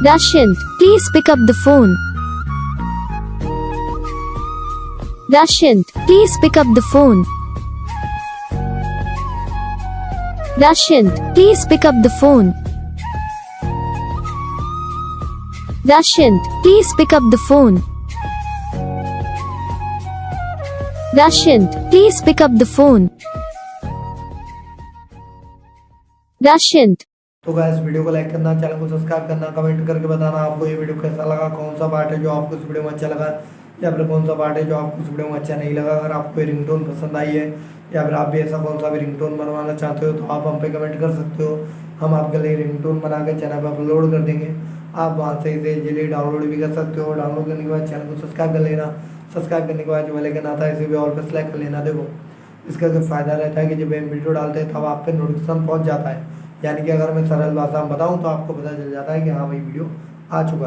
Dushyant, please pick up the phone. Dushyant, please pick up the phone. Dushyant, please pick up the phone. Dushyant, please pick up the phone. Dushyant, please pick up the phone. Dushyant. तो guys video को like करना, channel को subscribe करना, comment करके बताना आपको ये video कैसा लगा, कौन सा पार्ट है जो आपको इस वीडियो में अच्छा लगा या फिर कौन सा पार्ट है जो आपको इस वीडियो में अच्छा नहीं लगा। अगर आपको ये रिंगटोन पसंद आई है या फिर आप भी ऐसा कौन सा भी रिंगटोन बनवाना चाहते हो तो आप हम पे कमेंट कर सकते हो। हम आपके लिए रिंगटोन बना के चैनल पर अपलोड कर देंगे। आप वहाँ से इसे इजीली डाउनलोड भी कर सकते हो। डाउनलोड करने के बाद चैनल को सब्सक्राइब कर लेना। सब्सक्राइब करने के बाद जो बेल आइकन आता है इसे भी ऑल पर सेलेक्ट कर लेना। देखो इसका जो फ़ायदा रहता है कि जब हम वीडियो डालते हैं तब आप पे नोटिफिकेशन पहुँच जाता है, यानी कि अगर मैं सरल भाषा में बताऊं तो आपको पता चल जाता है कि हाँ भाई वीडियो आ चुका है।